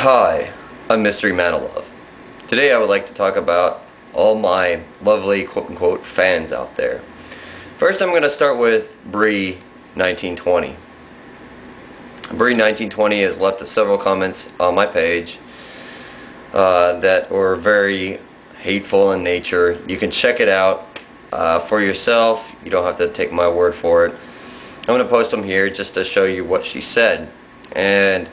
Hi, I'm Mystery Man of Love. Today I would like to talk about all my lovely quote-unquote fans out there. First I'm going to start with Bree1920. Bree1920 has left several comments on my page that were very hateful in nature. You can check it out for yourself. You don't have to take my word for it. I'm going to post them here just to show you what she said. And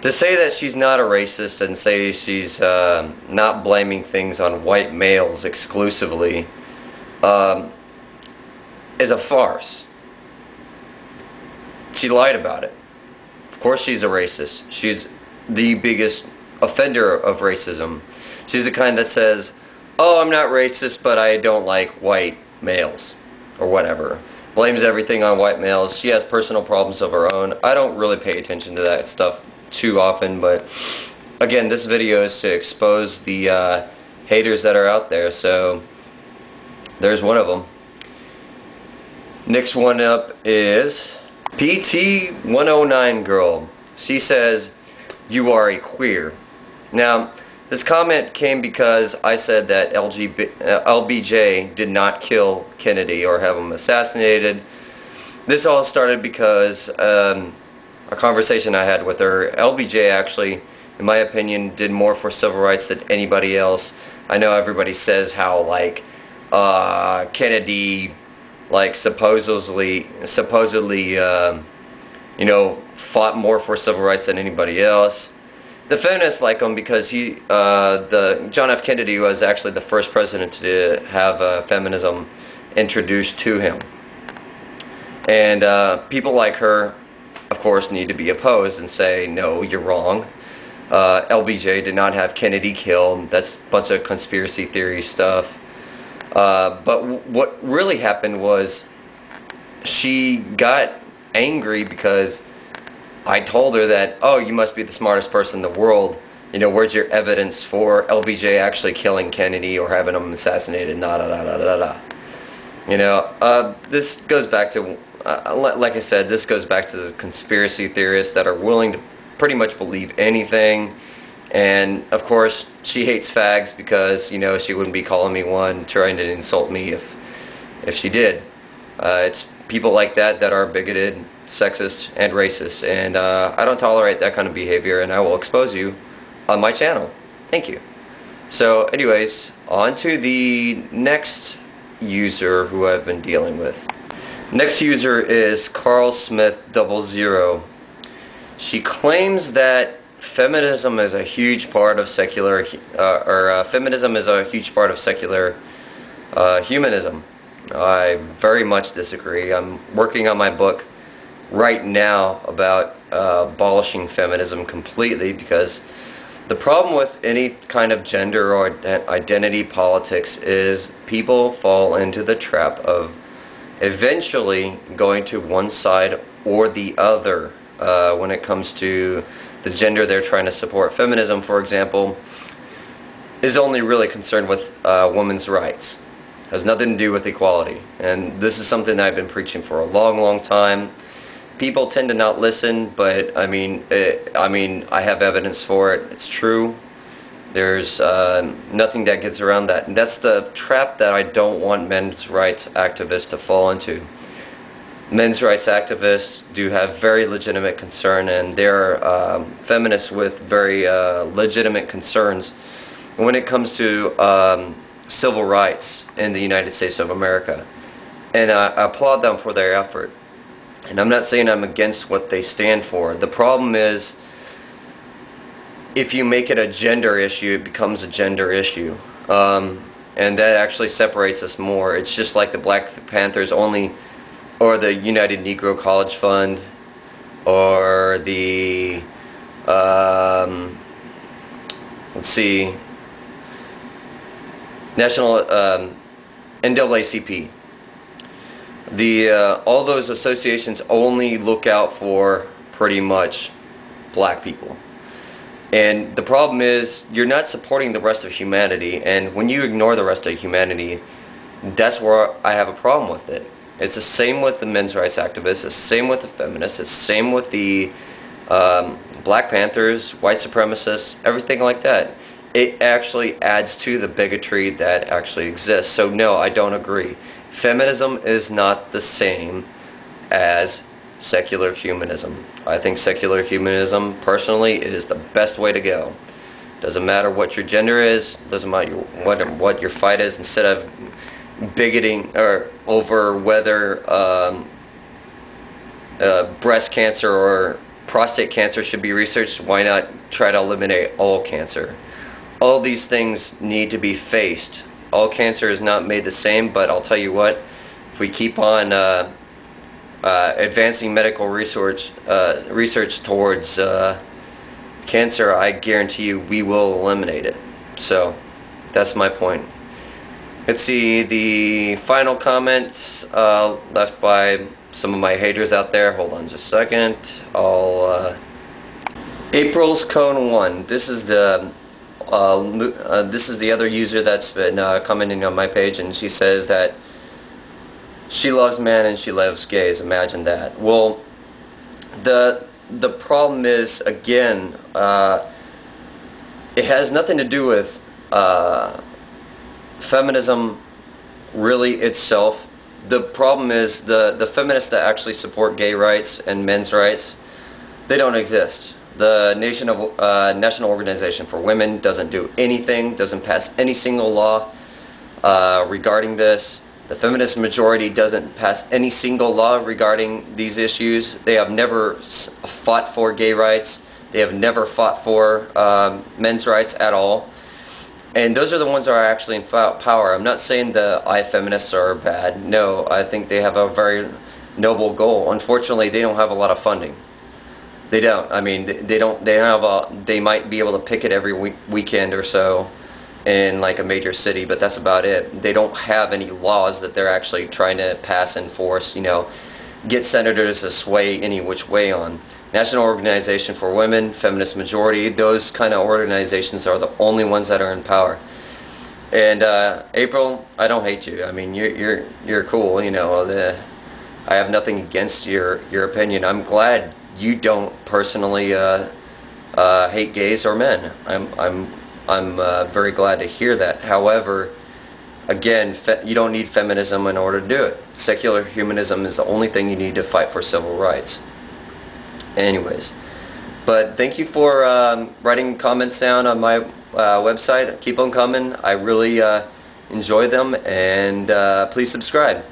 to say that she's not a racist and say she's not blaming things on white males exclusively is a farce. She lied about it. Of course she's a racist. She's the biggest offender of racism. She's the kind that says, oh, I'm not racist, but I don't like white males, or whatever. Blames everything on white males. She has personal problems of her own. I don't really pay attention to that stuff too often, but again, this video is to expose the haters that are out there, so there's one of them. Next one up is PT109 Girl. She says, you are a queer. Now, this comment came because I said that LBJ did not kill Kennedy or have him assassinated. This all started because a conversation I had with her. LBJ actually, in my opinion, did more for civil rights than anybody else. I know everybody says how like Kennedy like supposedly you know, fought more for civil rights than anybody else. The feminists like him because John F. Kennedy was actually the first president to have feminism introduced to him. And people like her, of course, need to be opposed and say, no, you're wrong. LBJ did not have Kennedy killed. That's a bunch of conspiracy theory stuff. But what really happened was she got angry because I told her that, oh, you must be the smartest person in the world. You know, where's your evidence for LBJ actually killing Kennedy or having him assassinated? Nah, da, da, da, da, da. You know, this goes back to, like I said, this goes back to the conspiracy theorists that are willing to pretty much believe anything. And, of course, she hates fags because, you know, she wouldn't be calling me one, trying to insult me if she did. It's people like that that are bigoted, sexist, and racist, and I don't tolerate that kind of behavior, and I will expose you on my channel. Thank you. So anyways, on to the next user who I've been dealing with. Next user is Carl Smith 00. She claims that feminism is a huge part of secular, feminism is a huge part of secular humanism. I very much disagree. I'm working on my book right now about abolishing feminism completely, because the problem with any kind of gender or identity politics is people fall into the trap of eventually going to one side or the other when it comes to the gender they're trying to support. Feminism, for example, is only really concerned with women's rights. Has nothing to do with equality, and this is something that I've been preaching for a long time. People tend to not listen, but I mean I have evidence for it. It's true. There's nothing that gets around that, and that's the trap that I don't want men's rights activists to fall into. Men's rights activists do have very legitimate concern, and they're feminists with very legitimate concerns when it comes to civil rights in the United States of America, and I applaud them for their effort. And I'm not saying I'm against what they stand for. The problem is, if you make it a gender issue, it becomes a gender issue, and that actually separates us more. It's just like the Black Panthers only, or the United Negro College Fund, or the let's see, National NAACP. All those associations only look out for pretty much black people. And the problem is, you're not supporting the rest of humanity, and when you ignore the rest of humanity, that's where I have a problem with it. It's the same with the men's rights activists, it's the same with the feminists, it's the same with the Black Panthers, white supremacists, everything like that. It actually adds to the bigotry that actually exists. So no, I don't agree. Feminism is not the same as secular humanism. I think secular humanism, personally, is the best way to go. Doesn't matter what your gender is, doesn't matter what your fight is. Instead of bigoting or over whether breast cancer or prostate cancer should be researched, why not try to eliminate all cancer? All these things need to be faced. All cancer is not made the same, but I'll tell you what, if we keep on advancing medical research towards cancer, I guarantee you we will eliminate it. So that's my point. Let's see the final comments left by some of my haters out there. Hold on just a second. April's Cone 1. This is the other user that's been commenting on my page, and she says that she loves men and she loves gays. Imagine that. Well, the problem is, again, it has nothing to do with feminism really itself. The problem is the feminists that actually support gay rights and men's rights, they don't exist. The National Organization for Women doesn't do anything, doesn't pass any single law regarding this. The feminist majority doesn't pass any single law regarding these issues. They have never fought for gay rights. They have never fought for men's rights at all. And those are the ones that are actually in power. I'm not saying the feminists are bad. No, I think they have a very noble goal. Unfortunately, they don't have a lot of funding. They don't. I mean, they don't. They might be able to picket every weekend or so in like a major city, but that's about it. They don't have any laws that they're actually trying to pass and force. You know, get senators to sway any which way on. National Organization for Women, Feminist Majority, those kind of organizations are the only ones that are in power. And April, I don't hate you. I mean, you're cool. You know, I have nothing against your opinion. I'm glad you don't personally hate gays or men. I'm very glad to hear that. However, again, you don't need feminism in order to do it. Secular humanism is the only thing you need to fight for civil rights. Anyways, but thank you for writing comments down on my website. Keep on coming. I really enjoy them, and please subscribe.